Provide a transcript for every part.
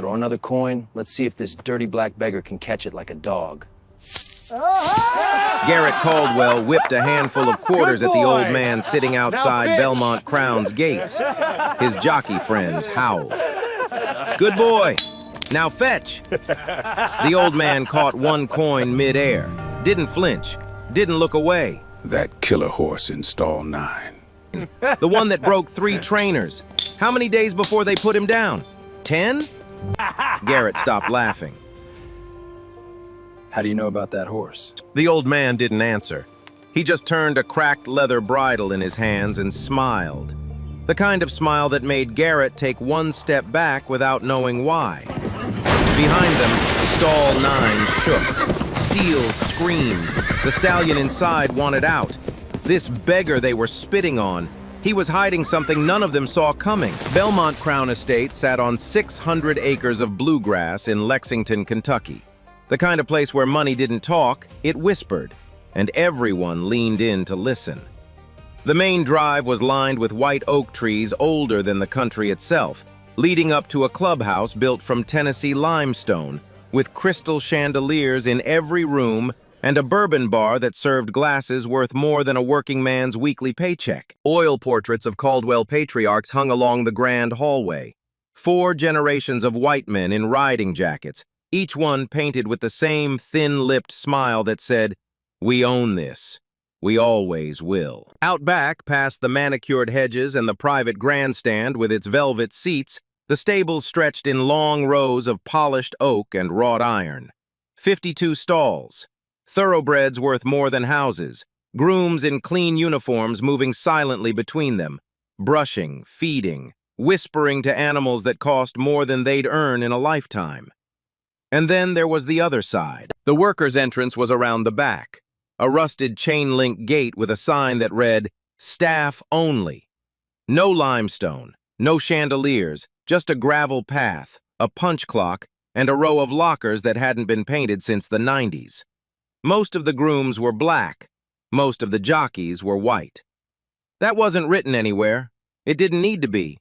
Throw another coin. Let's see if this dirty black beggar can catch it like a dog. Garrett Caldwell whipped a handful of quarters at the old man sitting outside Belmont Crown's gates. His jockey friends howled. Good boy. Now fetch. The old man caught one coin mid-air, didn't flinch, didn't look away. That killer horse in stall 9. The one that broke 3 trainers. How many days before they put him down? 10? Garrett stopped laughing. How do you know about that horse? The old man didn't answer. He just turned a cracked leather bridle in his hands and smiled. The kind of smile that made Garrett take one step back without knowing why. Behind them, stall 9 shook. Steel screamed. The stallion inside wanted out. This beggar they were spitting on, he was hiding something none of them saw coming. Belmont Crown Estate sat on 600 acres of bluegrass in Lexington, Kentucky. The kind of place where money didn't talk, it whispered, and everyone leaned in to listen. The main drive was lined with white oak trees older than the country itself, leading up to a clubhouse built from Tennessee limestone, with crystal chandeliers in every room and a bourbon bar that served glasses worth more than a working man's weekly paycheck. Oil portraits of Caldwell patriarchs hung along the grand hallway. 4 generations of white men in riding jackets, each one painted with the same thin-lipped smile that said, "We own this. We always will." Out back, past the manicured hedges and the private grandstand with its velvet seats, the stables stretched in long rows of polished oak and wrought iron. 52 stalls. Thoroughbreds worth more than houses. Grooms in clean uniforms moving silently between them, brushing, feeding, whispering to animals that cost more than they'd earn in a lifetime. And then there was the other side. The workers' entrance was around the back, a rusted chain-link gate with a sign that read, "Staff Only." No limestone, no chandeliers, just a gravel path, a punch clock, and a row of lockers that hadn't been painted since the 90s. Most of the grooms were black. Most of the jockeys were white. That wasn't written anywhere. It didn't need to be.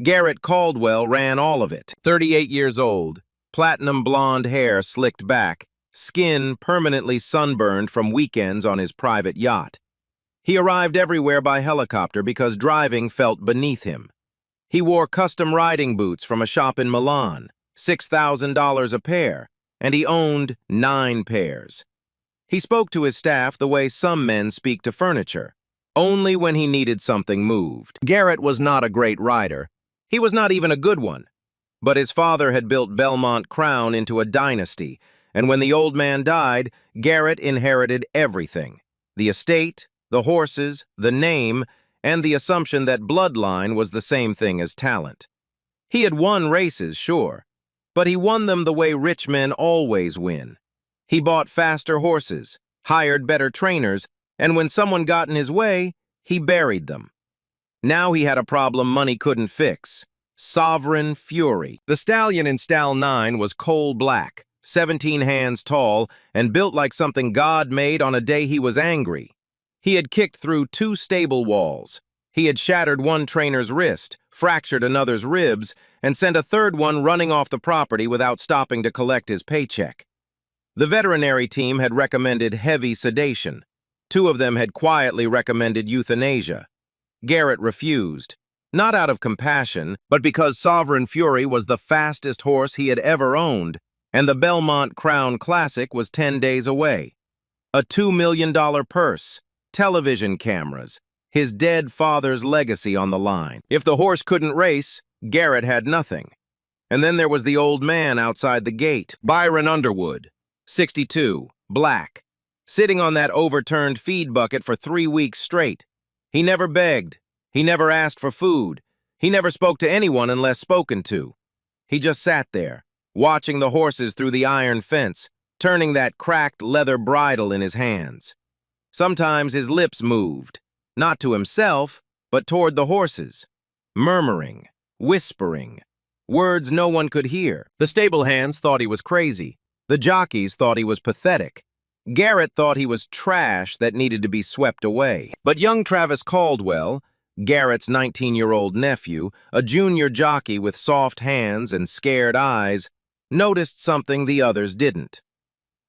Garrett Caldwell ran all of it. 38 years old, platinum blonde hair slicked back, skin permanently sunburned from weekends on his private yacht. He arrived everywhere by helicopter because driving felt beneath him. He wore custom riding boots from a shop in Milan, $6,000 a pair, and he owned 9 pairs. He spoke to his staff the way some men speak to furniture, only when he needed something moved. Garrett was not a great rider. He was not even a good one. But his father had built Belmont Crown into a dynasty, and when the old man died, Garrett inherited everything: the estate, the horses, the name, and the assumption that bloodline was the same thing as talent. He had won races, sure, but he won them the way rich men always win. He bought faster horses, hired better trainers, and when someone got in his way, he buried them. Now he had a problem money couldn't fix: sovereign fury. The stallion in stall 9 was coal black, 17 hands tall, and built like something God made on a day he was angry. He had kicked through 2 stable walls. He had shattered one trainer's wrist, fractured another's ribs, and sent a third one running off the property without stopping to collect his paycheck. The veterinary team had recommended heavy sedation. 2 of them had quietly recommended euthanasia. Garrett refused, not out of compassion, but because Sovereign Fury was the fastest horse he had ever owned, and the Belmont Crown Classic was 10 days away. A $2 million purse, television cameras, his dead father's legacy on the line. If the horse couldn't race, Garrett had nothing. And then there was the old man outside the gate, Byron Underwood, 62, black, sitting on that overturned feed bucket for 3 weeks straight. He never begged. He never asked for food. He never spoke to anyone unless spoken to. He just sat there, watching the horses through the iron fence, turning that cracked leather bridle in his hands. Sometimes his lips moved, not to himself, but toward the horses, murmuring, whispering, words no one could hear. The stable hands thought he was crazy. The jockeys thought he was pathetic. Garrett thought he was trash that needed to be swept away. But young Travis Caldwell, Garrett's 19-year-old nephew, a junior jockey with soft hands and scared eyes, noticed something the others didn't.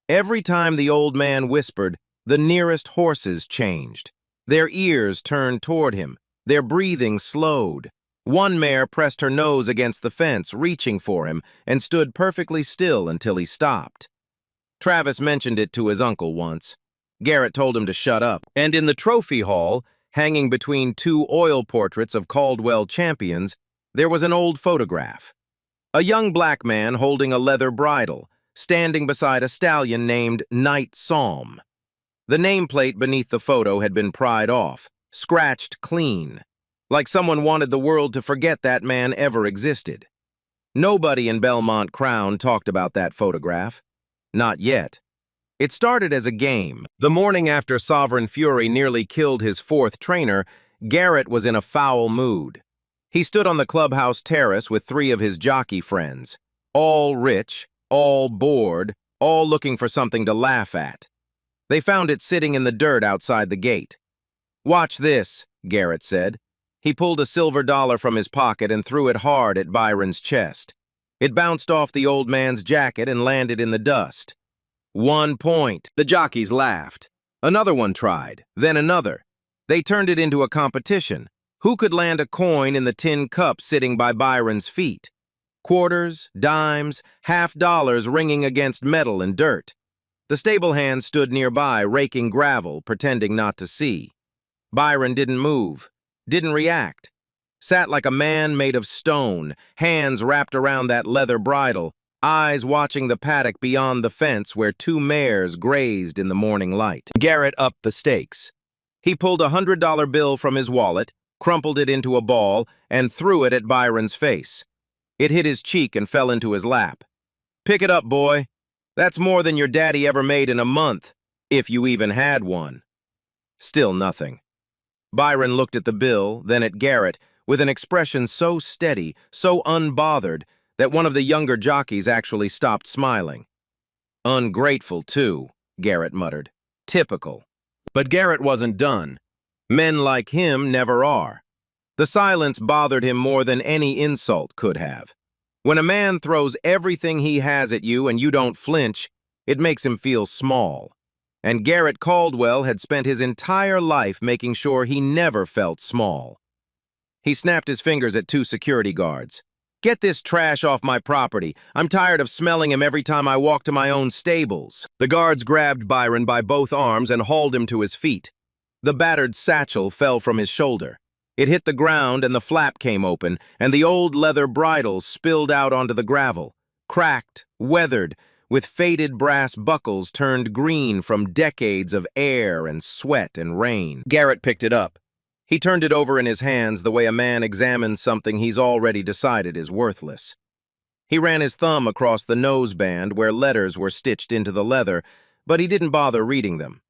Every time the old man whispered, the nearest horses changed. Their ears turned toward him. Their breathing slowed. One mare pressed her nose against the fence, reaching for him, and stood perfectly still until he stopped. Travis mentioned it to his uncle once. Garrett told him to shut up. And in the trophy hall, hanging between two oil portraits of Caldwell champions, there was an old photograph. A young black man holding a leather bridle, standing beside a stallion named Night Psalm. The nameplate beneath the photo had been pried off, scratched clean, like someone wanted the world to forget that man ever existed. Nobody in Belmont Crown talked about that photograph. Not yet. It started as a game. The morning after Sovereign Fury nearly killed his fourth trainer, Garrett was in a foul mood. He stood on the clubhouse terrace with three of his jockey friends, all rich, all bored, all looking for something to laugh at. They found it sitting in the dirt outside the gate. "Watch this," Garrett said. He pulled a silver dollar from his pocket and threw it hard at Byron's chest. It bounced off the old man's jacket and landed in the dust. 1 point. The jockeys laughed. Another one tried, then another. They turned it into a competition. Who could land a coin in the tin cup sitting by Byron's feet? Quarters, dimes, half-dollars ringing against metal and dirt. The stable hand stood nearby, raking gravel, pretending not to see. Byron didn't move, didn't react. Sat like a man made of stone, hands wrapped around that leather bridle, eyes watching the paddock beyond the fence where two mares grazed in the morning light. Garrett upped the stakes. He pulled a $100 bill from his wallet, crumpled it into a ball, and threw it at Byron's face. It hit his cheek and fell into his lap. "Pick it up, boy. That's more than your daddy ever made in a month, if you even had one." Still nothing. Byron looked at the bill, then at Garrett, with an expression so steady, so unbothered, that one of the younger jockeys actually stopped smiling. "Ungrateful, too," Garrett muttered. "Typical." But Garrett wasn't done. Men like him never are. The silence bothered him more than any insult could have. When a man throws everything he has at you and you don't flinch, it makes him feel small. And Garrett Caldwell had spent his entire life making sure he never felt small. He snapped his fingers at two security guards. "Get this trash off my property. I'm tired of smelling him every time I walk to my own stables." The guards grabbed Byron by both arms and hauled him to his feet. The battered satchel fell from his shoulder. It hit the ground and the flap came open, and the old leather bridle spilled out onto the gravel, cracked, weathered, with faded brass buckles turned green from decades of air and sweat and rain. Garrett picked it up. He turned it over in his hands the way a man examines something he's already decided is worthless. He ran his thumb across the noseband where letters were stitched into the leather, but he didn't bother reading them.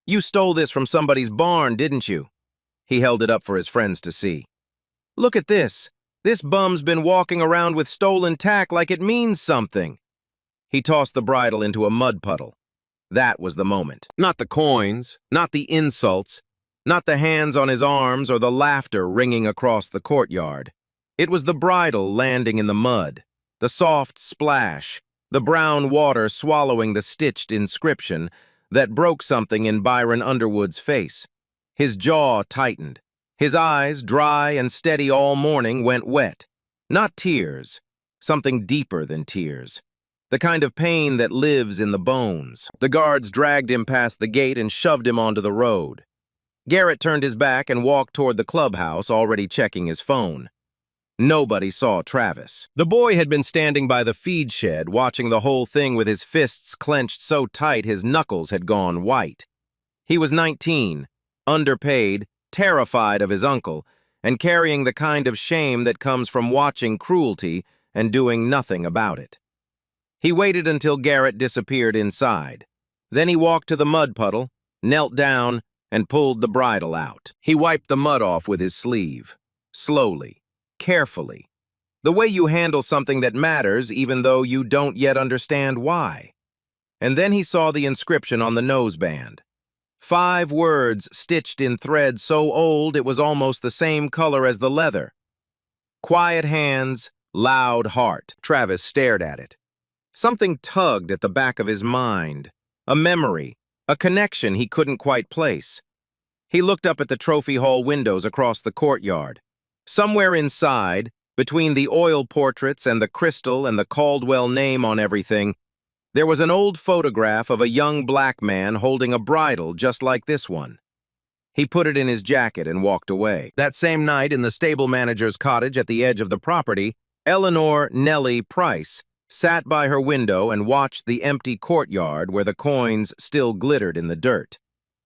"You stole this from somebody's barn, didn't you?" He held it up for his friends to see. "Look at this. This bum's been walking around with stolen tack like it means something." He tossed the bridle into a mud puddle. That was the moment. Not the coins, not the insults, not the hands on his arms or the laughter ringing across the courtyard. It was the bridle landing in the mud, the soft splash, the brown water swallowing the stitched inscription that broke something in Byron Underwood's face. His jaw tightened. His eyes, dry and steady all morning, went wet. Not tears, something deeper than tears. The kind of pain that lives in the bones. The guards dragged him past the gate and shoved him onto the road. Garrett turned his back and walked toward the clubhouse, already checking his phone. Nobody saw Travis. The boy had been standing by the feed shed, watching the whole thing with his fists clenched so tight his knuckles had gone white. He was 19, underpaid, terrified of his uncle, and carrying the kind of shame that comes from watching cruelty and doing nothing about it. He waited until Garrett disappeared inside. Then he walked to the mud puddle, knelt down, and pulled the bridle out. He wiped the mud off with his sleeve, slowly, carefully, the way you handle something that matters even though you don't yet understand why. And then he saw the inscription on the noseband. 5 words stitched in thread so old it was almost the same color as the leather. Quiet hands, loud heart. Travis stared at it. Something tugged at the back of his mind. A memory, a connection he couldn't quite place. He looked up at the trophy hall windows across the courtyard. Somewhere inside, between the oil portraits and the crystal and the Caldwell name on everything, there was an old photograph of a young black man holding a bridle just like this one. He put it in his jacket and walked away. That same night in the stable manager's cottage at the edge of the property, Eleanor Nellie Price sat by her window and watched the empty courtyard where the coins still glittered in the dirt.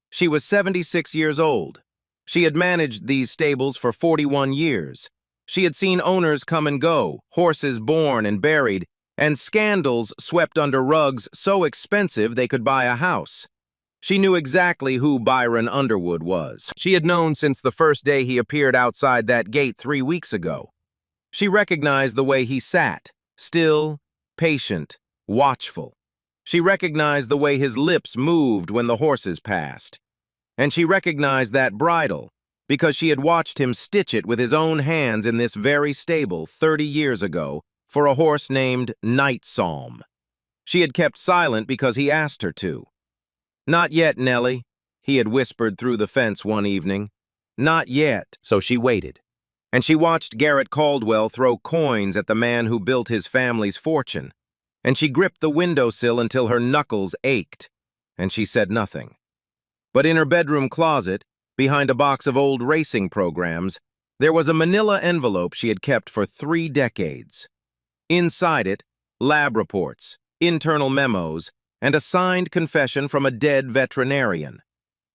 She was 76 years old. She had managed these stables for 41 years. She had seen owners come and go, horses born and buried, and scandals swept under rugs so expensive they could buy a house. She knew exactly who Byron Underwood was. She had known since the first day he appeared outside that gate 3 weeks ago. She recognized the way he sat, still, patient, watchful. She recognized the way his lips moved when the horses passed. And she recognized that bridle because she had watched him stitch it with his own hands in this very stable 30 years ago for a horse named Night Psalm. She had kept silent because he asked her to. "Not yet, Nellie," he had whispered through the fence one evening. "Not yet." So she waited. And she watched Garrett Caldwell throw coins at the man who built his family's fortune. And she gripped the windowsill until her knuckles ached. And she said nothing. But in her bedroom closet, behind a box of old racing programs, there was a manila envelope she had kept for 3 decades. Inside it, lab reports, internal memos, and a signed confession from a dead veterinarian.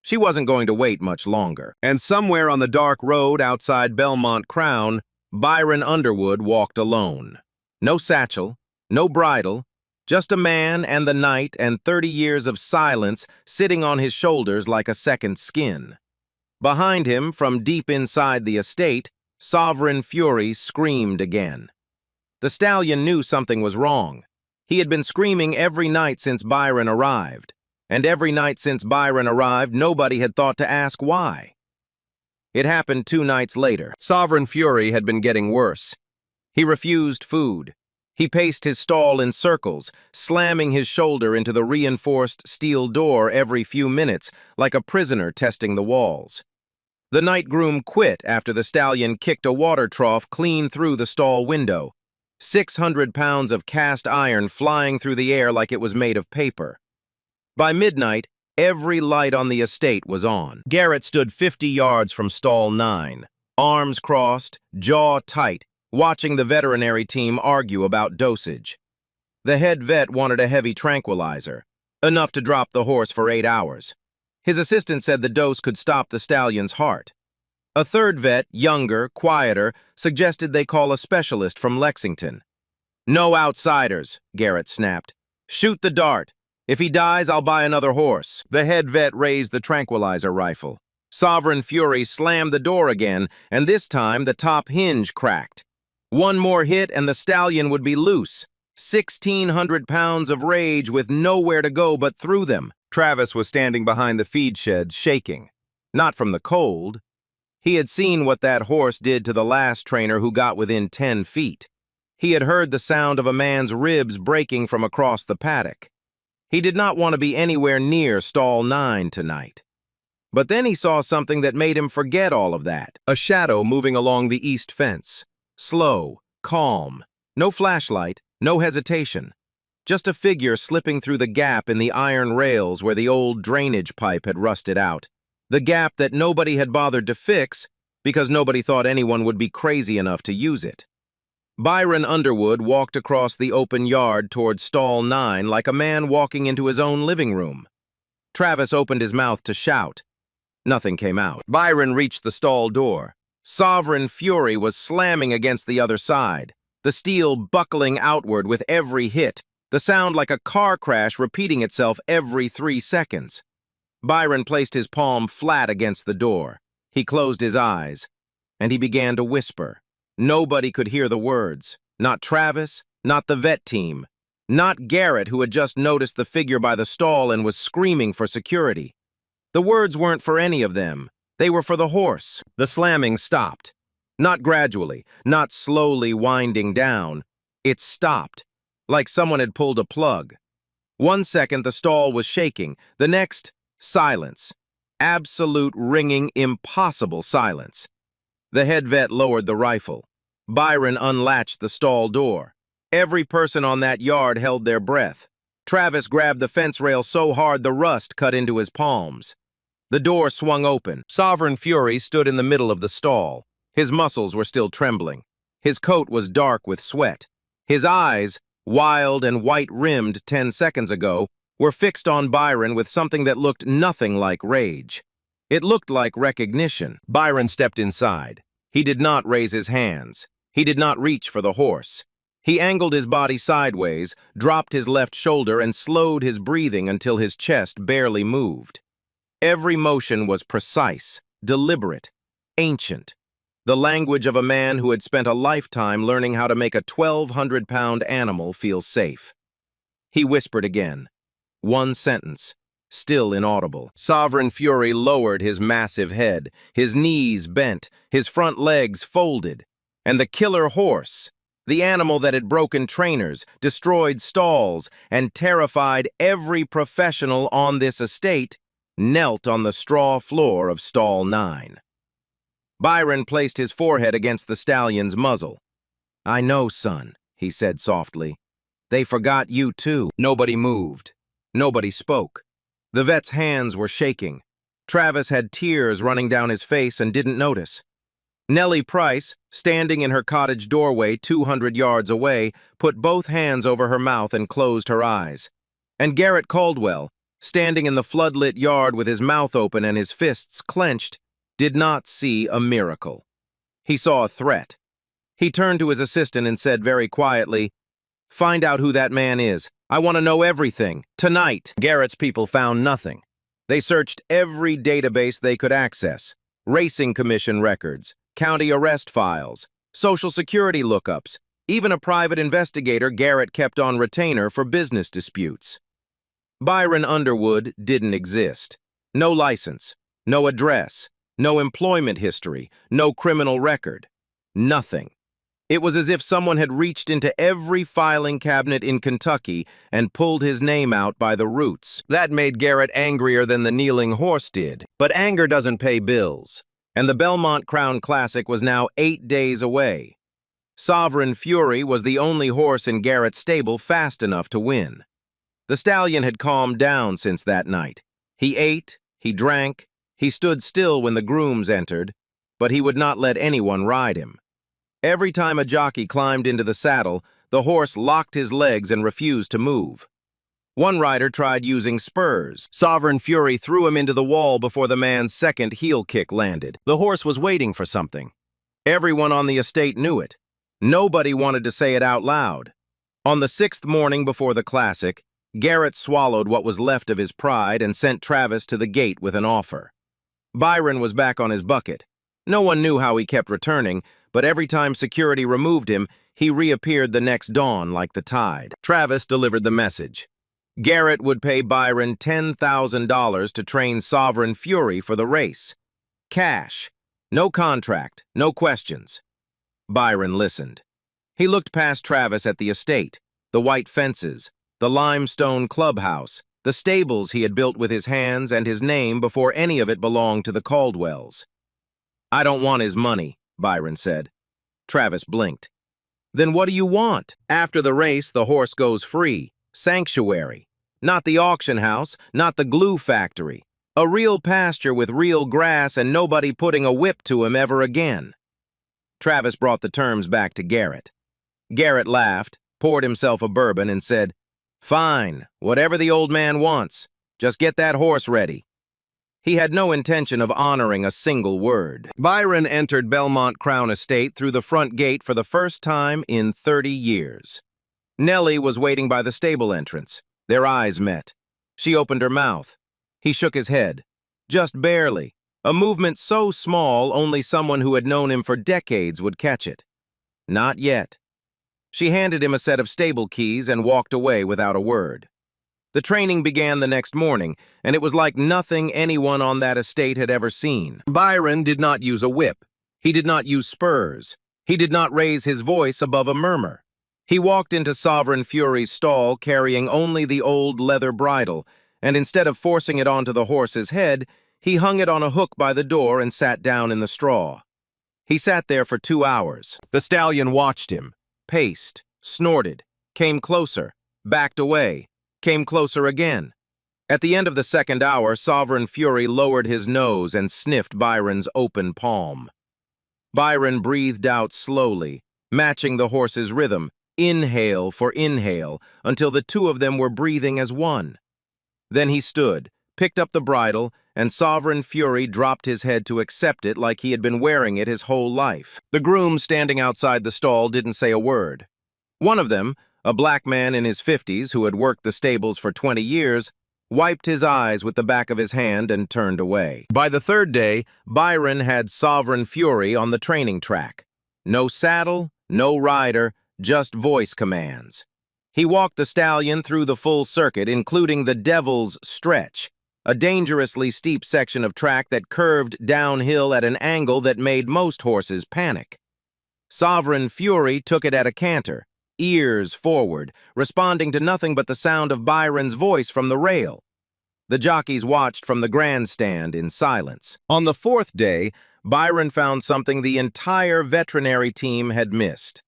She wasn't going to wait much longer. And somewhere on the dark road outside Belmont Crown, Byron Underwood walked alone. No satchel, no bridle, just a man and the night and 30 years of silence sitting on his shoulders like a second skin. Behind him, from deep inside the estate, Sovereign Fury screamed again. The stallion knew something was wrong. He had been screaming every night since Byron arrived, and every night since Byron arrived, nobody had thought to ask why. It happened 2 nights later. Sovereign Fury had been getting worse. He refused food. He paced his stall in circles, slamming his shoulder into the reinforced steel door every few minutes, like a prisoner testing the walls. The night groom quit after the stallion kicked a water trough clean through the stall window, 600 pounds of cast iron flying through the air like it was made of paper. By midnight, every light on the estate was on. Garrett stood 50 yards from stall 9, arms crossed, jaw tight, watching the veterinary team argue about dosage. The head vet wanted a heavy tranquilizer, enough to drop the horse for 8 hours. His assistant said the dose could stop the stallion's heart. A third vet, younger, quieter, suggested they call a specialist from Lexington. "No outsiders," Garrett snapped. "Shoot the dart. If he dies, I'll buy another horse." The head vet raised the tranquilizer rifle. Sovereign Fury slammed the door again, and this time the top hinge cracked. One more hit and the stallion would be loose. 1,600 pounds of rage with nowhere to go but through them. Travis was standing behind the feed sheds, shaking. Not from the cold. He had seen what that horse did to the last trainer who got within 10 feet. He had heard the sound of a man's ribs breaking from across the paddock. He did not want to be anywhere near stall 9 tonight. But then he saw something that made him forget all of that. A shadow moving along the east fence. Slow, calm, no flashlight, no hesitation. Just a figure slipping through the gap in the iron rails where the old drainage pipe had rusted out. The gap that nobody had bothered to fix because nobody thought anyone would be crazy enough to use it. Byron Underwood walked across the open yard toward stall 9 like a man walking into his own living room. Travis opened his mouth to shout. Nothing came out. Byron reached the stall door. Sovereign Fury was slamming against the other side, the steel buckling outward with every hit, the sound like a car crash repeating itself every 3 seconds. Byron placed his palm flat against the door. He closed his eyes, and he began to whisper. Nobody could hear the words. Not Travis, not the vet team, not Garrett, who had just noticed the figure by the stall and was screaming for security. The words weren't for any of them. They were for the horse. The slamming stopped. Not gradually, not slowly winding down. It stopped, like someone had pulled a plug. 1 second, the stall was shaking. The next, silence. Absolute, ringing, impossible silence. The head vet lowered the rifle. Byron unlatched the stall door. Every person on that yard held their breath. Travis grabbed the fence rail so hard the rust cut into his palms. The door swung open. Sovereign Fury stood in the middle of the stall. His muscles were still trembling. His coat was dark with sweat. His eyes, wild and white-rimmed 10 seconds ago, were fixed on Byron with something that looked nothing like rage. It looked like recognition. Byron stepped inside. He did not raise his hands. He did not reach for the horse. He angled his body sideways, dropped his left shoulder, and slowed his breathing until his chest barely moved. Every motion was precise, deliberate, ancient. The language of a man who had spent a lifetime learning how to make a 1,200-pound animal feel safe. He whispered again. One sentence, still inaudible. Sovereign Fury lowered his massive head, his knees bent, his front legs folded. And the killer horse, the animal that had broken trainers, destroyed stalls, and terrified every professional on this estate, knelt on the straw floor of stall 9. Byron placed his forehead against the stallion's muzzle. "I know, son," he said softly. "They forgot you too." Nobody moved. Nobody spoke. The vet's hands were shaking. Travis had tears running down his face and didn't notice. Nellie Price, standing in her cottage doorway 200 yards away, put both hands over her mouth and closed her eyes. And Garrett Caldwell, standing in the floodlit yard with his mouth open and his fists clenched, did not see a miracle. He saw a threat. He turned to his assistant and said very quietly, "Find out who that man is. I want to know everything. Tonight." Garrett's people found nothing. They searched every database they could access. Racing commission records, county arrest files, Social Security lookups, even a private investigator Garrett kept on retainer for business disputes. Byron Underwood didn't exist. No license, no address, no employment history, no criminal record. Nothing. It was as if someone had reached into every filing cabinet in Kentucky and pulled his name out by the roots. That made Garrett angrier than the kneeling horse did. But anger doesn't pay bills. And the Belmont Crown Classic was now 8 days away. Sovereign Fury was the only horse in Garrett's stable fast enough to win. The stallion had calmed down since that night. He ate, he drank, he stood still when the grooms entered, but he would not let anyone ride him. Every time a jockey climbed into the saddle, the horse locked his legs and refused to move. One rider tried using spurs. Sovereign Fury threw him into the wall before the man's second heel kick landed. The horse was waiting for something. Everyone on the estate knew it. Nobody wanted to say it out loud. On the 6th morning before the Classic, Garrett swallowed what was left of his pride and sent Travis to the gate with an offer. Byron was back on his bucket. No one knew how he kept returning, but every time security removed him, he reappeared the next dawn like the tide. Travis delivered the message. Garrett would pay Byron $10,000 to train Sovereign Fury for the race. Cash. No contract, no questions. Byron listened. He looked past Travis at the estate, the white fences, the limestone clubhouse, the stables he had built with his hands and his name before any of it belonged to the Caldwells. "I don't want his money," Byron said. Travis blinked. "Then what do you want?" "After the race, the horse goes free. Sanctuary. Not the auction house, not the glue factory. A real pasture with real grass and nobody putting a whip to him ever again." Travis brought the terms back to Garrett. Garrett laughed, poured himself a bourbon, and said, "Fine, whatever the old man wants. Just get that horse ready." He had no intention of honoring a single word. Byron entered Belmont Crown Estate through the front gate for the first time in 30 years. Nellie was waiting by the stable entrance. Their eyes met. She opened her mouth. He shook his head. Just barely. A movement so small only someone who had known him for decades would catch it. Not yet. She handed him a set of stable keys and walked away without a word. The training began the next morning, and it was like nothing anyone on that estate had ever seen. Byron did not use a whip. He did not use spurs. He did not raise his voice above a murmur. He walked into Sovereign Fury's stall carrying only the old leather bridle, and instead of forcing it onto the horse's head, he hung it on a hook by the door and sat down in the straw. He sat there for 2 hours. The stallion watched him, paced, snorted, came closer, backed away, came closer again. At the end of the 2nd hour, Sovereign Fury lowered his nose and sniffed Byron's open palm. Byron breathed out slowly, matching the horse's rhythm, inhale for inhale, until the two of them were breathing as one. Then he stood, picked up the bridle, and Sovereign Fury dropped his head to accept it like he had been wearing it his whole life. The grooms standing outside the stall didn't say a word. One of them, a black man in his 50s who had worked the stables for 20 years, wiped his eyes with the back of his hand and turned away. By the 3rd day, Byron had Sovereign Fury on the training track. No saddle, no rider, just voice commands. He walked the stallion through the full circuit, including the Devil's Stretch, a dangerously steep section of track that curved downhill at an angle that made most horses panic. Sovereign Fury took it at a canter, ears forward, responding to nothing but the sound of Byron's voice from the rail. The jockeys watched from the grandstand in silence. On the 4th day, Byron found something the entire veterinary team had missed.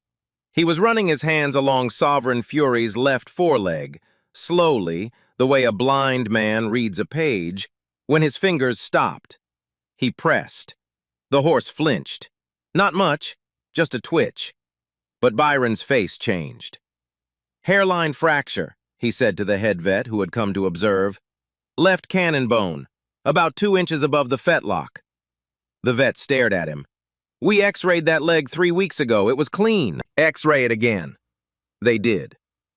He was running his hands along Sovereign Fury's left foreleg, slowly, the way a blind man reads a page, when his fingers stopped. He pressed. The horse flinched. Not much, just a twitch. But Byron's face changed. "Hairline fracture," he said to the head vet who had come to observe. "Left cannon bone, about 2 inches above the fetlock." The vet stared at him. "We x-rayed that leg 3 weeks ago. It was clean." "X-ray it again." They did.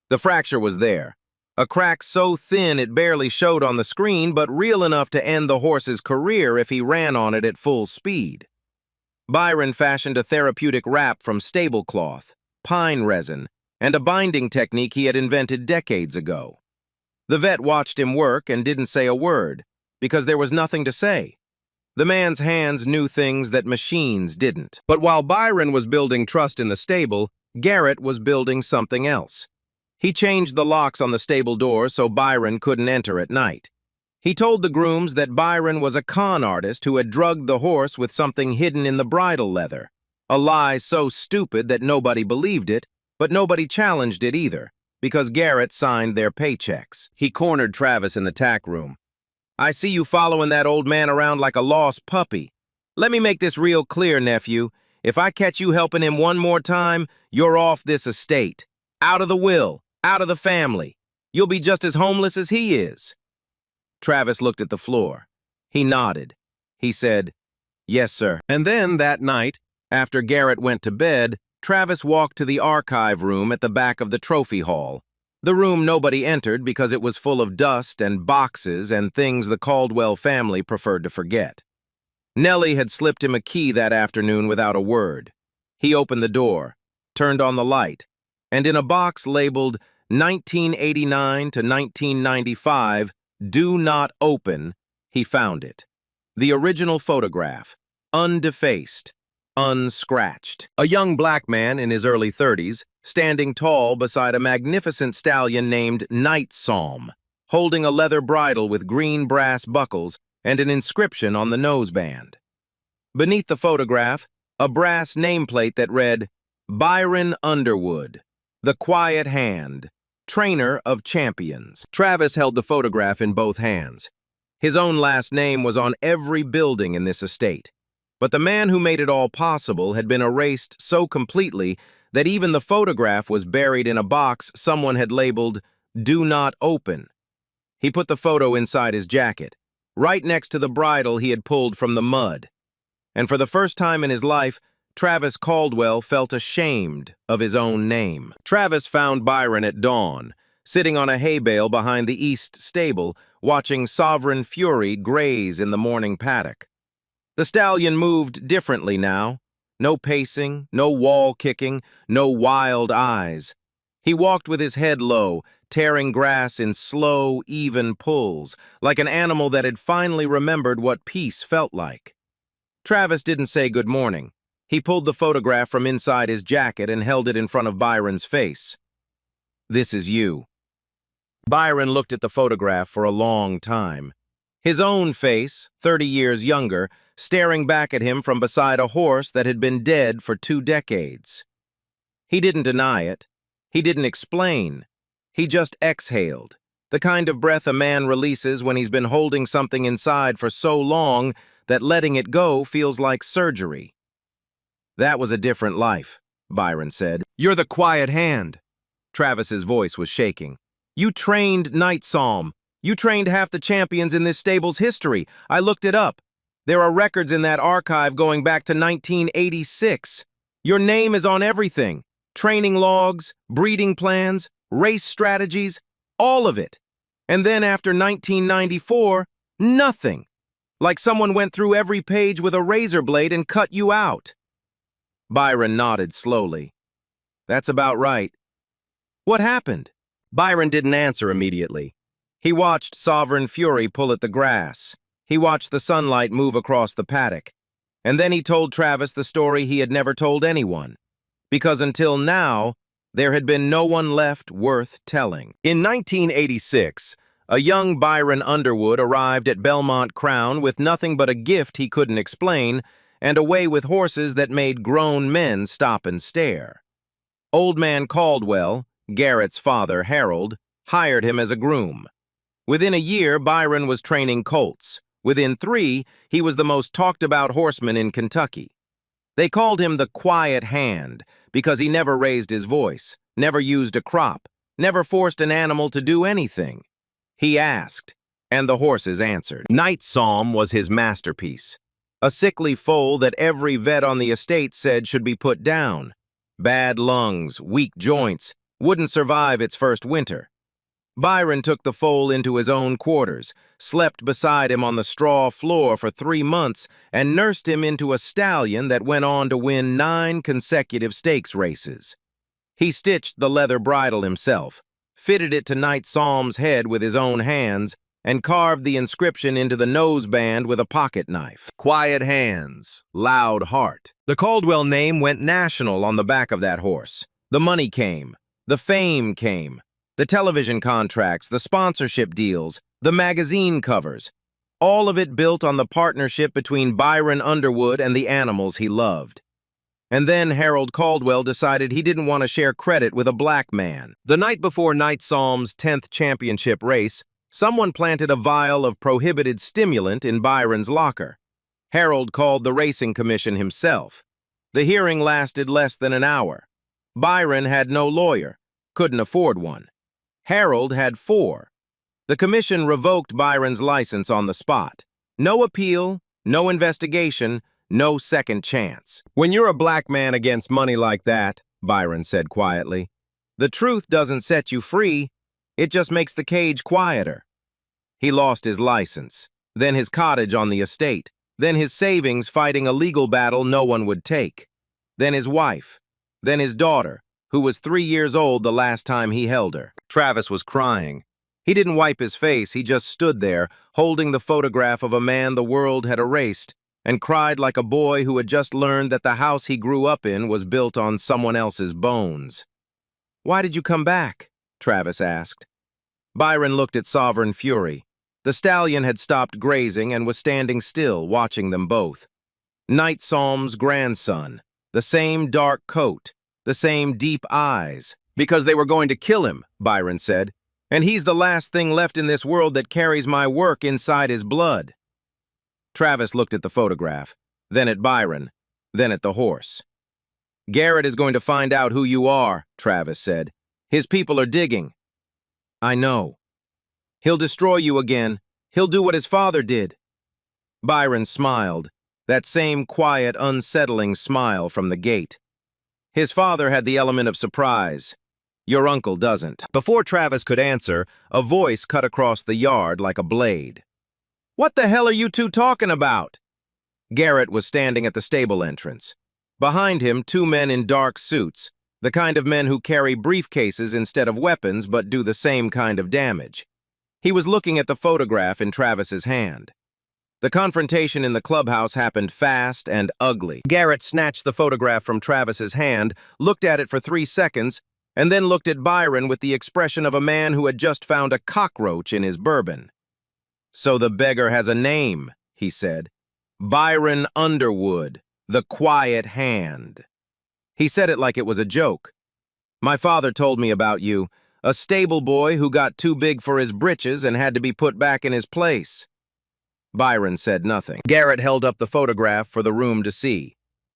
The fracture was there. A crack so thin it barely showed on the screen, but real enough to end the horse's career if he ran on it at full speed. Byron fashioned a therapeutic wrap from stable cloth, pine resin, and a binding technique he had invented decades ago. The vet watched him work and didn't say a word, because there was nothing to say. The man's hands knew things that machines didn't. But while Byron was building trust in the stable, Garrett was building something else. He changed the locks on the stable door so Byron couldn't enter at night. He told the grooms that Byron was a con artist who had drugged the horse with something hidden in the bridle leather, a lie so stupid that nobody believed it, but nobody challenged it either, because Garrett signed their paychecks. He cornered Travis in the tack room. "I see you following that old man around like a lost puppy. Let me make this real clear, nephew. If I catch you helping him one more time, you're off this estate. Out of the will, out of the family. You'll be just as homeless as he is." Travis looked at the floor. He nodded. He said, "Yes, sir." And then that night, after Garrett went to bed, Travis walked to the archive room at the back of the trophy hall. The room nobody entered because it was full of dust and boxes and things the Caldwell family preferred to forget. Nellie had slipped him a key that afternoon without a word. He opened the door, turned on the light, and in a box labeled 1989 to 1995, "Do not open," he found it. The original photograph, undefaced, unscratched. A young black man in his early 30s, standing tall beside a magnificent stallion named Night Psalm, holding a leather bridle with green brass buckles and an inscription on the noseband. Beneath the photograph, a brass nameplate that read, "Byron Underwood, the Quiet Hand, Trainer of Champions." Travis held the photograph in both hands. His own last name was on every building in this estate. But the man who made it all possible had been erased so completely that even the photograph was buried in a box someone had labeled, "Do not open." He put the photo inside his jacket, right next to the bridle he had pulled from the mud. And for the first time in his life, Travis Caldwell felt ashamed of his own name. Travis found Byron at dawn, sitting on a hay bale behind the east stable, watching Sovereign Fury graze in the morning paddock. The stallion moved differently now. No pacing, no wall kicking, no wild eyes. He walked with his head low, tearing grass in slow, even pulls, like an animal that had finally remembered what peace felt like. Travis didn't say good morning. He pulled the photograph from inside his jacket and held it in front of Byron's face. "This is you." Byron looked at the photograph for a long time. His own face, 30 years younger, staring back at him from beside a horse that had been dead for 2 decades. He didn't deny it. He didn't explain. He just exhaled, the kind of breath a man releases when he's been holding something inside for so long that letting it go feels like surgery. "That was a different life," Byron said. "You're the quiet hand." Travis's voice was shaking. "You trained Night Psalm. You trained half the champions in this stable's history. I looked it up. There are records in that archive going back to 1986. Your name is on everything. Training logs, breeding plans, race strategies, all of it. And then after 1994, nothing. Like someone went through every page with a razor blade and cut you out." Byron nodded slowly. "That's about right." "What happened?" Byron didn't answer immediately. He watched Sovereign Fury pull at the grass. He watched the sunlight move across the paddock. And then he told Travis the story he had never told anyone. Because until now, there had been no one left worth telling. In 1986, a young Byron Underwood arrived at Belmont Crown with nothing but a gift he couldn't explain and a way with horses that made grown men stop and stare. Old man Caldwell, Garrett's father, Harold, hired him as a groom. Within a year, Byron was training colts. Within 3, he was the most talked-about horseman in Kentucky. They called him the Quiet Hand because he never raised his voice, never used a crop, never forced an animal to do anything. He asked, and the horses answered. Night Psalm was his masterpiece, a sickly foal that every vet on the estate said should be put down. Bad lungs, weak joints, wouldn't survive its first winter. Byron took the foal into his own quarters, slept beside him on the straw floor for 3 months, and nursed him into a stallion that went on to win 9 consecutive stakes races. He stitched the leather bridle himself, fitted it to Night Psalm's head with his own hands, and carved the inscription into the noseband with a pocket knife. Quiet hands, loud heart. The Caldwell name went national on the back of that horse. The money came. The fame came. The television contracts, the sponsorship deals, the magazine covers. All of it built on the partnership between Byron Underwood and the animals he loved. And then Harold Caldwell decided he didn't want to share credit with a black man. The night before Night Psalm's 10th championship race, someone planted a vial of prohibited stimulant in Byron's locker. Harold called the racing commission himself. The hearing lasted less than an hour. Byron had no lawyer, couldn't afford one. Harold had 4. The commission revoked Byron's license on the spot. No appeal, no investigation, no second chance. "When you're a black man against money like that," Byron said quietly, "the truth doesn't set you free, it just makes the cage quieter." He lost his license, then his cottage on the estate, then his savings fighting a legal battle no one would take, then his wife, then his daughter, who was 3 years old the last time he held her. Travis was crying. He didn't wipe his face, he just stood there, holding the photograph of a man the world had erased, and cried like a boy who had just learned that the house he grew up in was built on someone else's bones. "Why did you come back?" Travis asked. Byron looked at Sovereign Fury. The stallion had stopped grazing and was standing still, watching them both. Night Psalm's grandson, the same dark coat, the same deep eyes. "Because they were going to kill him," Byron said, "and he's the last thing left in this world that carries my work inside his blood." Travis looked at the photograph, then at Byron, then at the horse. "Garrett is going to find out who you are," Travis said. "His people are digging." "I know." "He'll destroy you again. He'll do what his father did." Byron smiled, that same quiet, unsettling smile from the gate. His father had the element of surprise. Your uncle doesn't. Before Travis could answer, a voice cut across the yard like a blade. "What the hell are you two talking about?" Garrett was standing at the stable entrance. Behind him, 2 men in dark suits, The kind of men who carry briefcases instead of weapons but do the same kind of damage. He was looking at the photograph in Travis's hand. The confrontation in the clubhouse happened fast and ugly. Garrett snatched the photograph from Travis's hand, looked at it for 3 seconds, and then looked at Byron with the expression of a man who had just found a cockroach in his bourbon. "So the beggar has a name," he said. "Byron Underwood, the Quiet Hand." He said it like it was a joke. "My father told me about you, a stable boy who got too big for his britches and had to be put back in his place." Byron said nothing. Garrett held up the photograph for the room to see.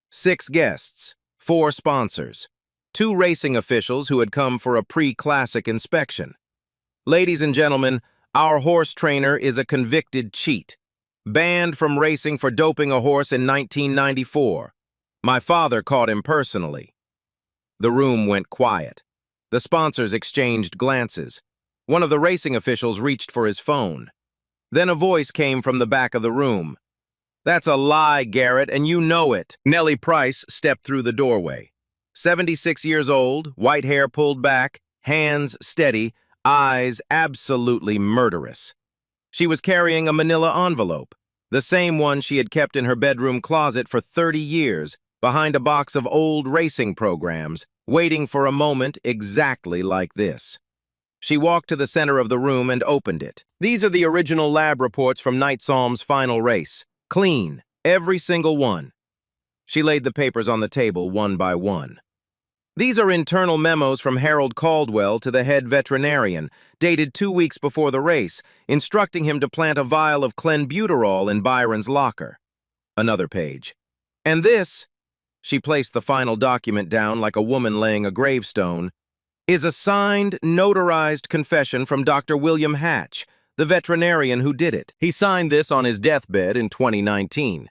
6 guests, 4 sponsors, 2 racing officials who had come for a pre-classic inspection. "Ladies and gentlemen, our horse trainer is a convicted cheat, banned from racing for doping a horse in 1994. My father caught him personally." The room went quiet. The sponsors exchanged glances. One of the racing officials reached for his phone. Then a voice came from the back of the room. "That's a lie, Garrett, and you know it." Nellie Price stepped through the doorway. 76 years old, white hair pulled back, hands steady, eyes absolutely murderous. She was carrying a manila envelope, the same one she had kept in her bedroom closet for 30 years, behind a box of old racing programs, waiting for a moment exactly like this. She walked to the center of the room and opened it. "These are the original lab reports from Night Psalm's final race. Clean, every single one." She laid the papers on the table one by one. "These are internal memos from Harold Caldwell to the head veterinarian, dated 2 weeks before the race, instructing him to plant a vial of clenbuterol in Byron's locker." Another page. "And this," she placed the final document down like a woman laying a gravestone, "is a signed, notarized confession from Dr. William Hatch, the veterinarian who did it. He signed this on his deathbed in 2019.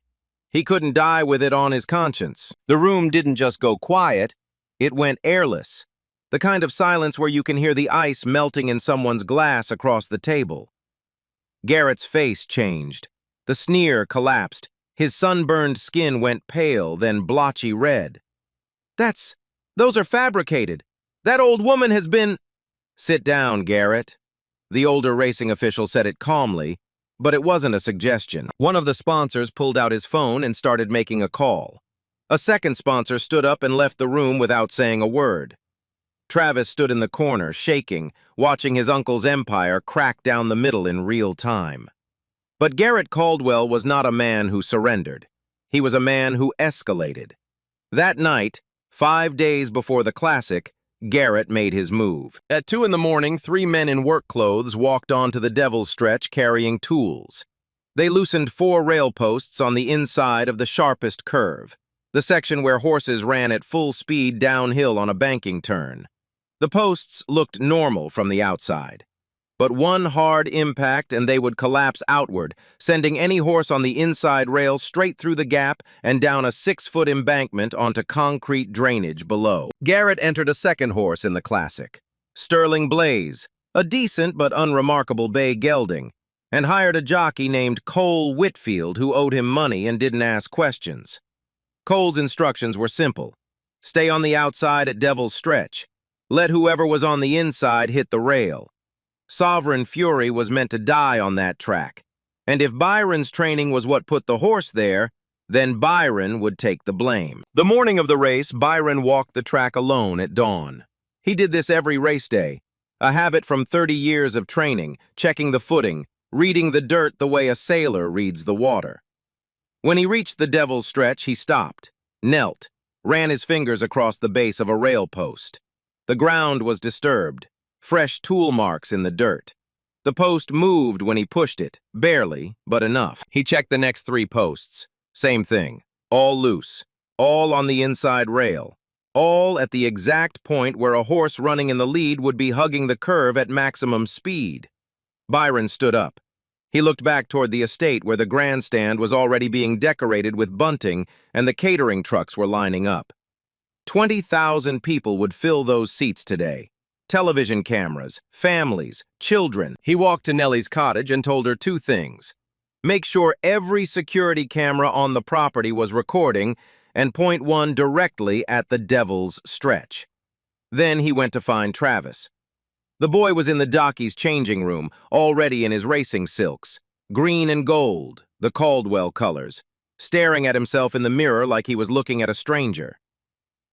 He couldn't die with it on his conscience." The room didn't just go quiet, it went airless. The kind of silence where you can hear the ice melting in someone's glass across the table. Garrett's face changed. The sneer collapsed. His sunburned skin went pale, then blotchy red. "Those are fabricated. That old woman has been—" "Sit down, Garrett." The older racing official said it calmly, but it wasn't a suggestion. One of the sponsors pulled out his phone and started making a call. A second sponsor stood up and left the room without saying a word. Travis stood in the corner, shaking, watching his uncle's empire crack down the middle in real time. But Garrett Caldwell was not a man who surrendered. He was a man who escalated. That night, 5 days before the Classic, Garrett made his move. At 2 in the morning, 3 men in work clothes walked onto the Devil's Stretch carrying tools. They loosened 4 rail posts on the inside of the sharpest curve, the section where horses ran at full speed downhill on a banking turn. The posts looked normal from the outside. But one hard impact and they would collapse outward, sending any horse on the inside rail straight through the gap and down a 6-foot embankment onto concrete drainage below. Garrett entered a second horse in the Classic, Sterling Blaze, a decent but unremarkable bay gelding, and hired a jockey named Cole Whitfield who owed him money and didn't ask questions. Cole's instructions were simple. Stay on the outside at Devil's Stretch. Let whoever was on the inside hit the rail. Sovereign Fury was meant to die on that track, and if Byron's training was what put the horse there, then Byron would take the blame. The morning of the race, Byron walked the track alone at dawn. He did this every race day, a habit from 30 years of training, checking the footing, reading the dirt the way a sailor reads the water. When he reached the Devil's Stretch, he stopped, knelt, ran his fingers across the base of a rail post. The ground was disturbed. Fresh tool marks in the dirt. The post moved when he pushed it, barely, but enough. He checked the next 3 posts. Same thing, all loose, all on the inside rail, all at the exact point where a horse running in the lead would be hugging the curve at maximum speed. Byron stood up. He looked back toward the estate where the grandstand was already being decorated with bunting and the catering trucks were lining up. 20,000 people would fill those seats today. Television cameras, families, children. He walked to Nellie's cottage and told her 2 things. Make sure every security camera on the property was recording and point one directly at the Devil's Stretch. Then he went to find Travis. The boy was in the Jockeys' changing room, already in his racing silks, green and gold, the Caldwell colors, staring at himself in the mirror like he was looking at a stranger.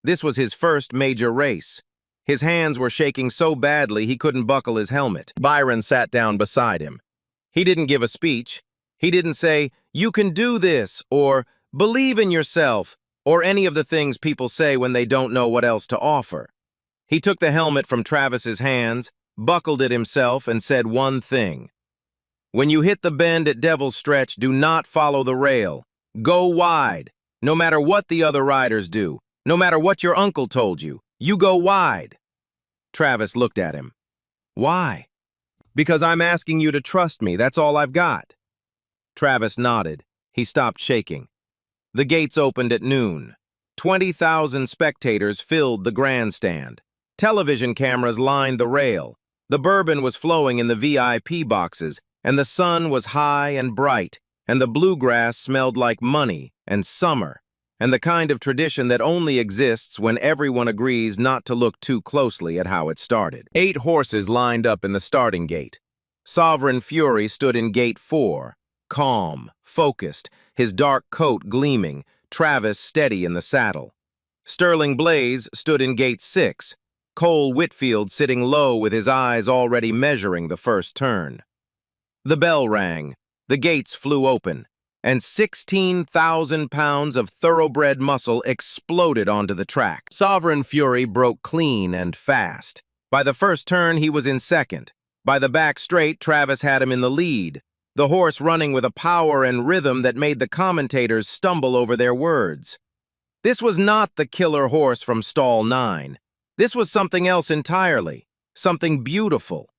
This was his first major race. His hands were shaking so badly he couldn't buckle his helmet. Byron sat down beside him. He didn't give a speech. He didn't say, "You can do this," or "Believe in yourself," or any of the things people say when they don't know what else to offer. He took the helmet from Travis's hands, buckled it himself, and said one thing. "When you hit the bend at Devil's Stretch, do not follow the rail. Go wide. No matter what the other riders do, no matter what your uncle told you, you go wide." Travis looked at him. "Why?" "Because I'm asking you to trust me, that's all I've got." Travis nodded. He stopped shaking. The gates opened at noon. 20,000 spectators filled the grandstand. Television cameras lined the rail. The bourbon was flowing in the VIP boxes, and the sun was high and bright, and the bluegrass smelled like money and summer, and the kind of tradition that only exists when everyone agrees not to look too closely at how it started. 8 horses lined up in the starting gate. Sovereign Fury stood in gate 4, calm, focused, his dark coat gleaming, Travis steady in the saddle. Sterling Blaze stood in gate 6, Cole Whitfield sitting low with his eyes already measuring the first turn. The bell rang, the gates flew open, and 16,000 pounds of thoroughbred muscle exploded onto the track. Sovereign Fury broke clean and fast. By the first turn, he was in second. By the back straight, Travis had him in the lead, the horse running with a power and rhythm that made the commentators stumble over their words. This was not the killer horse from stall 9. This was something else entirely, something beautiful.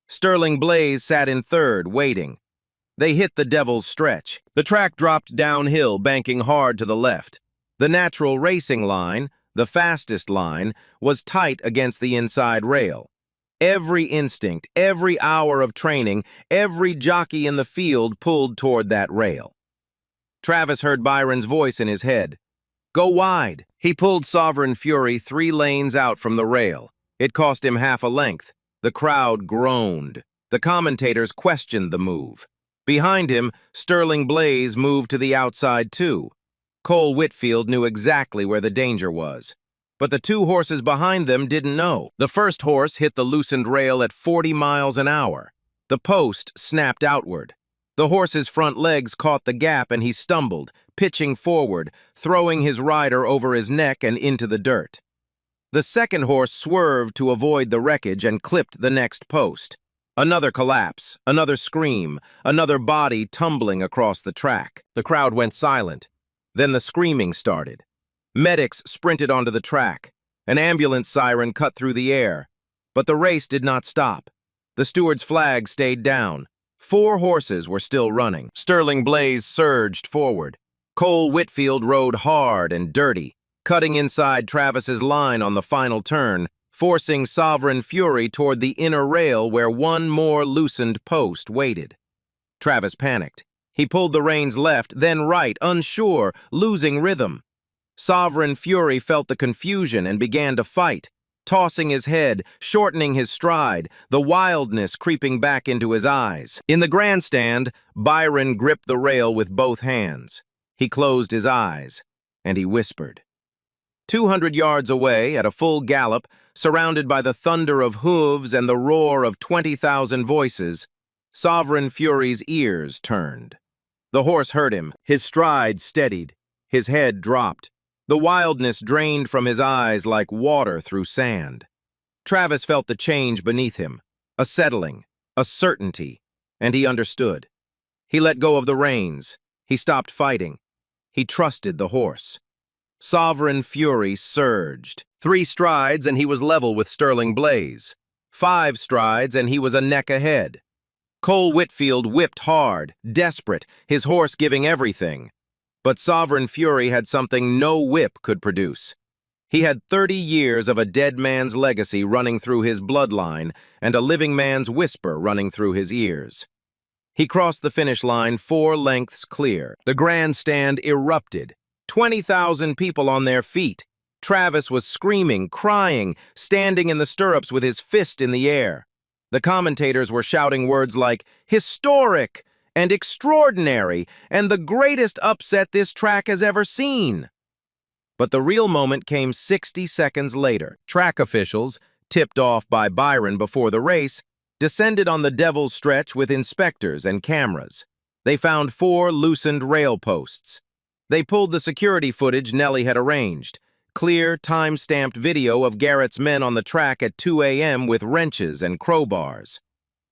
Sterling Blaze sat in third, waiting. They hit the Devil's Stretch. The track dropped downhill, banking hard to the left. The natural racing line, the fastest line, was tight against the inside rail. Every instinct, every hour of training, every jockey in the field pulled toward that rail. Travis heard Byron's voice in his head. "Go wide." He pulled Sovereign Fury 3 lanes out from the rail. It cost him half a length. The crowd groaned. The commentators questioned the move. Behind him, Sterling Blaze moved to the outside too. Cole Whitfield knew exactly where the danger was. But the 2 horses behind them didn't know. The first horse hit the loosened rail at 40 miles an hour. The post snapped outward. The horse's front legs caught the gap and he stumbled, pitching forward, throwing his rider over his neck and into the dirt. The second horse swerved to avoid the wreckage and clipped the next post. Another collapse, another scream, another body tumbling across the track. The crowd went silent. Then the screaming started. Medics sprinted onto the track. An ambulance siren cut through the air. But the race did not stop. The steward's flag stayed down. 4 horses were still running. Sterling Blaze surged forward. Cole Whitfield rode hard and dirty, cutting inside Travis's line on the final turn, forcing Sovereign Fury toward the inner rail where one more loosened post waited. Travis panicked. He pulled the reins left, then right, unsure, losing rhythm. Sovereign Fury felt the confusion and began to fight, tossing his head, shortening his stride, the wildness creeping back into his eyes. In the grandstand, Byron gripped the rail with both hands. He closed his eyes, and he whispered. 200 yards away, at a full gallop, surrounded by the thunder of hooves and the roar of 20,000 voices, Sovereign Fury's ears turned. The horse heard him, his stride steadied, his head dropped. The wildness drained from his eyes like water through sand. Travis felt the change beneath him, a settling, a certainty, and he understood. He let go of the reins. He stopped fighting. He trusted the horse. Sovereign Fury surged. 3 strides and he was level with Sterling Blaze. 5 strides and he was a neck ahead. Cole Whitfield whipped hard, desperate, his horse giving everything. But Sovereign Fury had something no whip could produce. He had 30 years of a dead man's legacy running through his bloodline and a living man's whisper running through his ears. He crossed the finish line 4 lengths clear. The grandstand erupted. 20,000 people on their feet. Travis was screaming, crying, standing in the stirrups with his fist in the air. The commentators were shouting words like historic and extraordinary and the greatest upset this track has ever seen. But the real moment came 60 seconds later. Track officials, tipped off by Byron before the race, descended on the Devil's Stretch with inspectors and cameras. They found 4 loosened rail posts. They pulled the security footage Nellie had arranged. Clear, time-stamped video of Garrett's men on the track at 2 a.m. with wrenches and crowbars.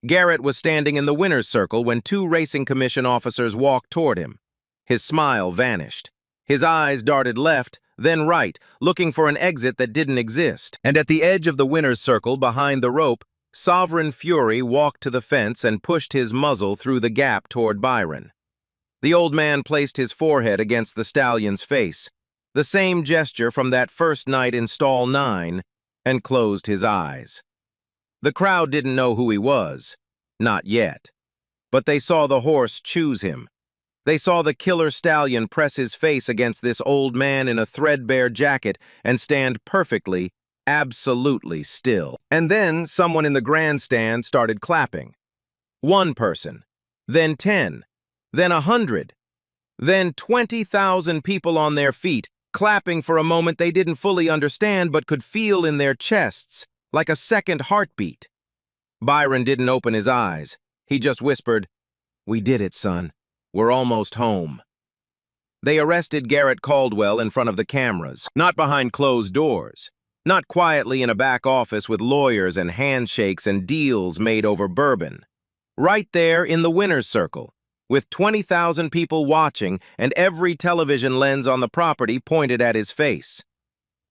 Garrett was standing in the winner's circle when 2 Racing Commission officers walked toward him. His smile vanished. His eyes darted left, then right, looking for an exit that didn't exist. And at the edge of the winner's circle, behind the rope, Sovereign Fury walked to the fence and pushed his muzzle through the gap toward Byron. The old man placed his forehead against the stallion's face, the same gesture from that first night in stall 9, and closed his eyes. The crowd didn't know who he was, not yet, but they saw the horse choose him. They saw the killer stallion press his face against this old man in a threadbare jacket and stand perfectly, absolutely still. And then someone in the grandstand started clapping. 1 person, then 10, then 100, then 20,000 people on their feet, clapping for a moment they didn't fully understand but could feel in their chests, like a second heartbeat. Byron didn't open his eyes. He just whispered, "We did it, son. We're almost home." They arrested Garrett Caldwell in front of the cameras, not behind closed doors, not quietly in a back office with lawyers and handshakes and deals made over bourbon. Right there in the winner's circle, with 20,000 people watching and every television lens on the property pointed at his face.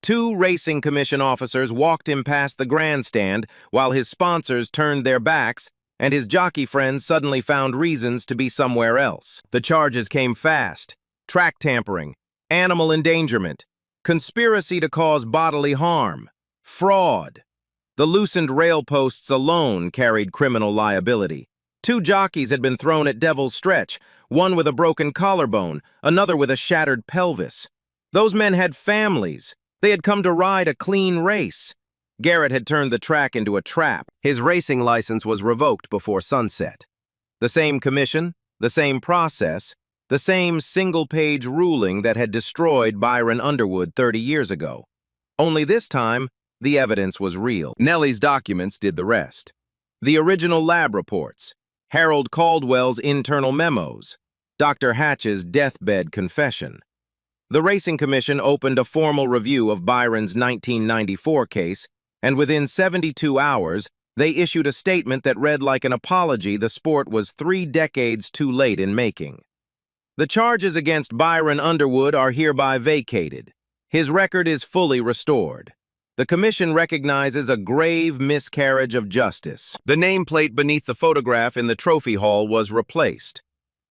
2 Racing Commission officers walked him past the grandstand while his sponsors turned their backs and his jockey friends suddenly found reasons to be somewhere else. The charges came fast: track tampering, animal endangerment, conspiracy to cause bodily harm, fraud. The loosened rail posts alone carried criminal liability. 2 jockeys had been thrown at Devil's Stretch, one with a broken collarbone, another with a shattered pelvis. Those men had families. They had come to ride a clean race. Garrett had turned the track into a trap. His racing license was revoked before sunset. The same commission, the same process, the same single-page ruling that had destroyed Byron Underwood 30 years ago. Only this time, the evidence was real. Nellie's documents did the rest. The original lab reports, Harold Caldwell's internal memos, Dr. Hatch's deathbed confession. The Racing Commission opened a formal review of Byron's 1994 case, and within 72 hours, they issued a statement that read like an apology the sport was 3 decades too late in making. The charges against Byron Underwood are hereby vacated. His record is fully restored. The commission recognizes a grave miscarriage of justice. The nameplate beneath the photograph in the trophy hall was replaced.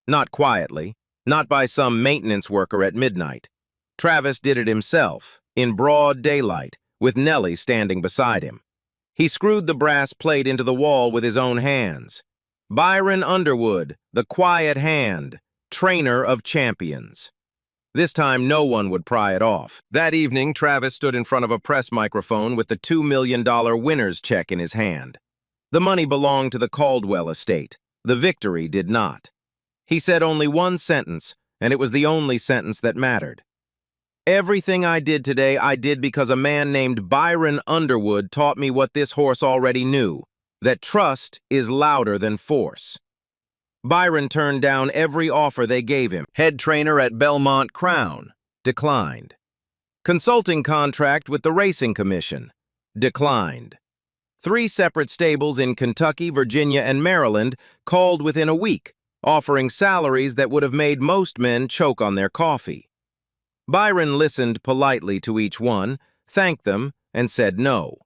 Not quietly, not by some maintenance worker at midnight. Travis did it himself, in broad daylight, with Nellie standing beside him. He screwed the brass plate into the wall with his own hands. Byron Underwood, the quiet hand, trainer of champions. This time, no one would pry it off. That evening, Travis stood in front of a press microphone with the $2 million winner's check in his hand. The money belonged to the Caldwell estate. The victory did not. He said only one sentence, and it was the only sentence that mattered. "Everything I did today, I did because a man named Byron Underwood taught me what this horse already knew, that trust is louder than force." Byron turned down every offer they gave him. Head trainer at Belmont Crown, declined. Consulting contract with the Racing Commission, declined. 3 separate stables in Kentucky, Virginia, and Maryland called within a week, offering salaries that would have made most men choke on their coffee. Byron listened politely to each one, thanked them, and said no.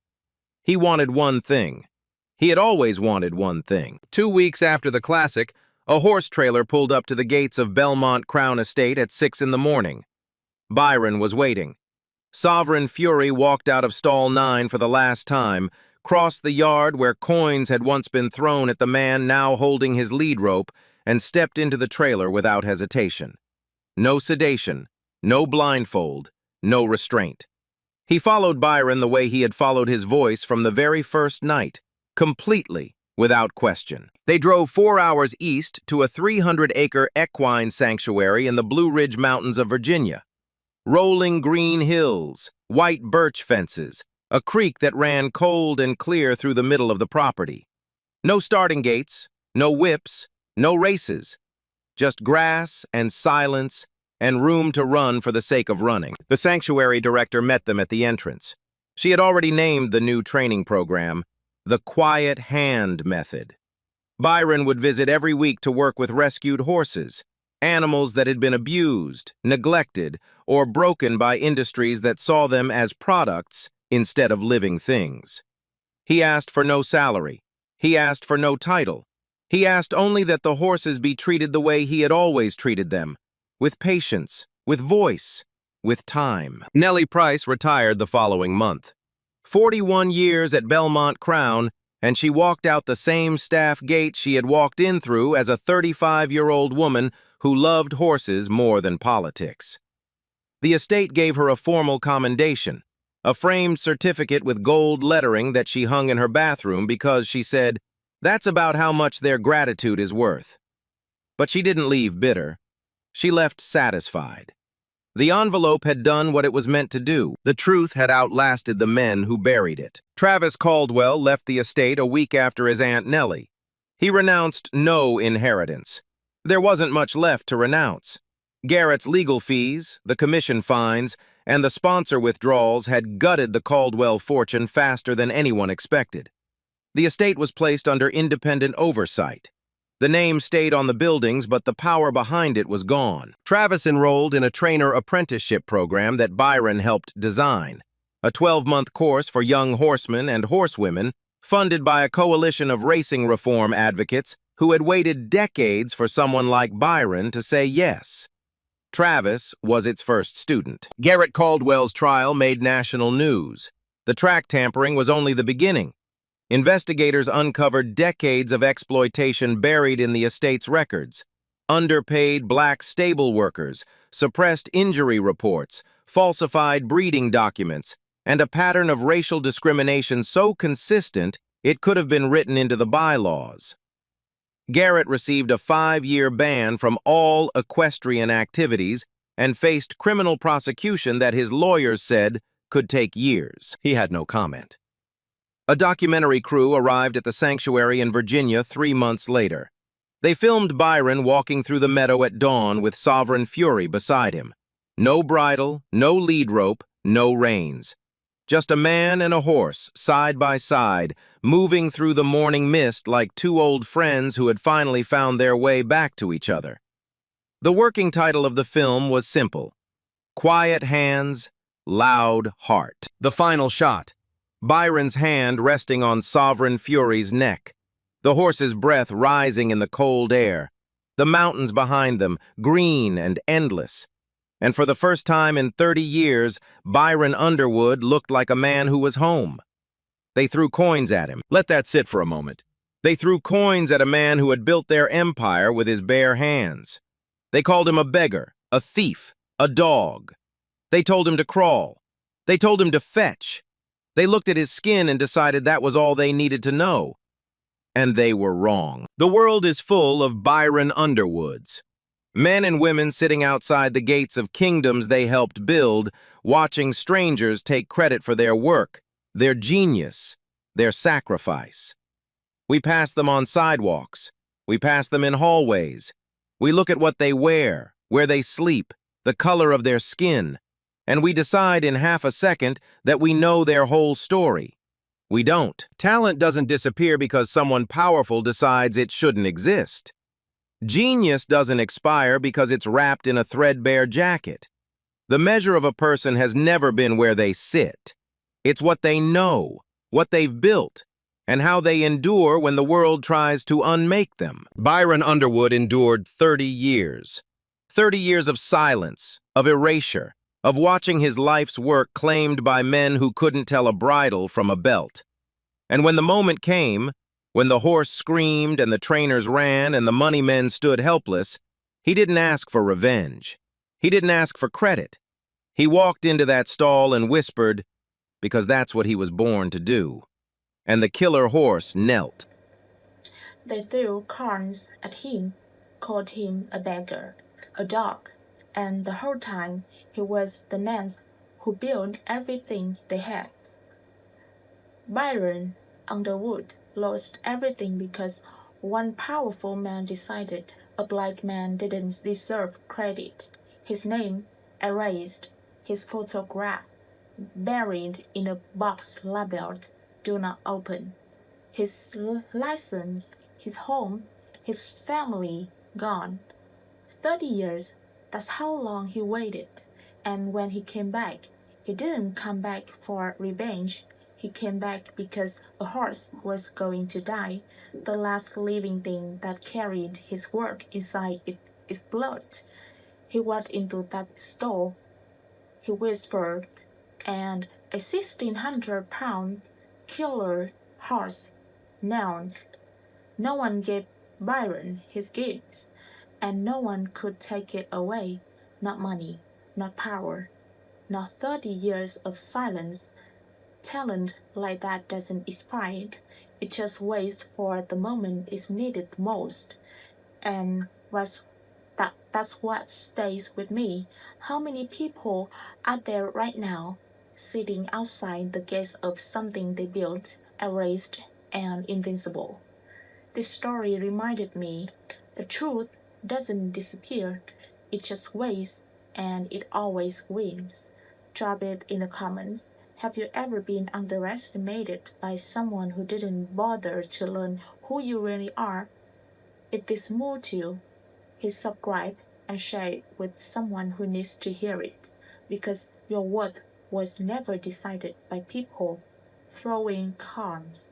He wanted one thing. He had always wanted one thing. 2 weeks after the Classic, a horse trailer pulled up to the gates of Belmont Crown Estate at 6 in the morning. Byron was waiting. Sovereign Fury walked out of stall 9 for the last time, crossed the yard where coins had once been thrown at the man now holding his lead rope, and stepped into the trailer without hesitation. No sedation, no blindfold, no restraint. He followed Byron the way he had followed his voice from the very first night, completely, without question. They drove 4 hours east to a 300-acre equine sanctuary in the Blue Ridge Mountains of Virginia. Rolling green hills, white birch fences, a creek that ran cold and clear through the middle of the property. No starting gates, no whips, no races. Just grass and silence and room to run for the sake of running. The sanctuary director met them at the entrance. She had already named the new training program the Quiet Hand Method. Byron would visit every week to work with rescued horses, animals that had been abused, neglected, or broken by industries that saw them as products instead of living things. He asked for no salary. He asked for no title. He asked only that the horses be treated the way he had always treated them, with patience, with voice, with time. Nellie Price retired the following month. 41 years at Belmont Crown, and she walked out the same staff gate she had walked in through as a 35-year-old woman who loved horses more than politics. The estate gave her a formal commendation, a framed certificate with gold lettering that she hung in her bathroom because, she said, that's about how much their gratitude is worth. But she didn't leave bitter. She left satisfied. The envelope had done what it was meant to do. The truth had outlasted the men who buried it. Travis Caldwell left the estate a week after his Aunt Nellie. He renounced no inheritance. There wasn't much left to renounce. Garrett's legal fees, the commission fines, and the sponsor withdrawals had gutted the Caldwell fortune faster than anyone expected. The estate was placed under independent oversight. The name stayed on the buildings, but the power behind it was gone. Travis enrolled in a trainer apprenticeship program that Byron helped design, a 12-month course for young horsemen and horsewomen funded by a coalition of racing reform advocates who had waited decades for someone like Byron to say yes. Travis was its first student. Garrett Caldwell's trial made national news. The track tampering was only the beginning. Investigators uncovered decades of exploitation buried in the estate's records. Underpaid black stable workers, suppressed injury reports, falsified breeding documents, and a pattern of racial discrimination so consistent it could have been written into the bylaws. Garrett received a 5-year ban from all equestrian activities and faced criminal prosecution that his lawyers said could take years. He had no comment. A documentary crew arrived at the sanctuary in Virginia 3 months later. They filmed Byron walking through the meadow at dawn with Sovereign Fury beside him. No bridle, no lead rope, no reins. Just a man and a horse, side by side, moving through the morning mist like two old friends who had finally found their way back to each other. The working title of the film was simple: Quiet Hands, Loud Heart. The final shot: Byron's hand resting on Sovereign Fury's neck, the horse's breath rising in the cold air, the mountains behind them, green and endless. And for the first time in 30 years, Byron Underwood looked like a man who was home. They threw coins at him. Let that sit for a moment. They threw coins at a man who had built their empire with his bare hands. They called him a beggar, a thief, a dog. They told him to crawl. They told him to fetch. They looked at his skin and decided that was all they needed to know. And they were wrong. The world is full of Byron Underwoods. Men and women sitting outside the gates of kingdoms they helped build, watching strangers take credit for their work, their genius, their sacrifice. We pass them on sidewalks. We pass them in hallways. We look at what they wear, where they sleep, the color of their skin, and we decide in half a second that we know their whole story. We don't. Talent doesn't disappear because someone powerful decides it shouldn't exist. Genius doesn't expire because it's wrapped in a threadbare jacket. The measure of a person has never been where they sit. It's what they know, what they've built, and how they endure when the world tries to unmake them. Byron Underwood endured 30 years. 30 years of silence, of erasure, of watching his life's work claimed by men who couldn't tell a bridle from a belt. And when the moment came, when the horse screamed and the trainers ran and the money men stood helpless, he didn't ask for revenge. He didn't ask for credit. He walked into that stall and whispered, because that's what he was born to do. And the killer horse knelt. They threw cards at him, called him a beggar, a dog, and the whole time he was the man who built everything they had. Byron Underwood lost everything because one powerful man decided a black man didn't deserve credit. His name erased, his photograph buried in a box labeled "Do Not Open." His license, his home, his family gone. 30 years, that's how long he waited. And when he came back, he didn't come back for revenge. He came back because a horse was going to die. The last living thing that carried his work inside its blood. He walked into that store, he whispered, and a 1,600-pound killer horse knelt. No one gave Byron his gifts, and no one could take it away. Not money, not power, not 30 years of silence. Talent like that doesn't expire. It just waits for the moment it's needed most. And that's what stays with me. How many people are there right now, sitting outside the gates of something they built, erased and invincible? This story reminded me the truth doesn't disappear, it just waits, and it always wins. Drop it in the comments. Have you ever been underestimated by someone who didn't bother to learn who you really are? If this moved you, hit subscribe and share it with someone who needs to hear it, because your worth was never decided by people throwing cards.